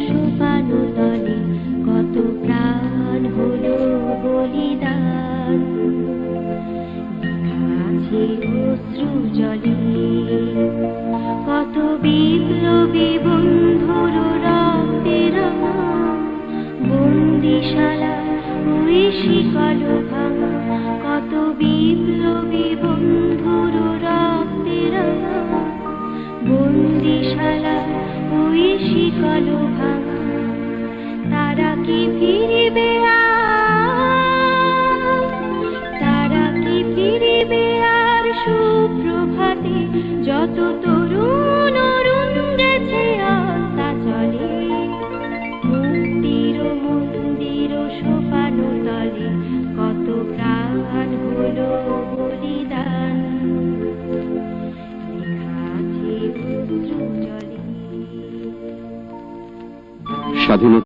সোপানো তলে কত প্রাণ হলো বলিদান, লেখা আছে অশ্রু জলে কত বিপ্লবী বন্ধুর রক্তের বন্দিশালা ওই শিকল ভাঙা, কত বিপ্লবী বন্ধুর রক্তের বন্দিশালা ওই শিকল ভাঙা। তারা কি ফিরিবে আর, তারা কি ফিরিবে আর সুপ্রভাতে, যত তরুণ অরুণ গেছে আস্তা চলে মুক্তির মন্দির সোপানো তলে কত প্রাণ হলো বলিদান, লেখা আছে অশ্রু জলে। স্বাধীনতা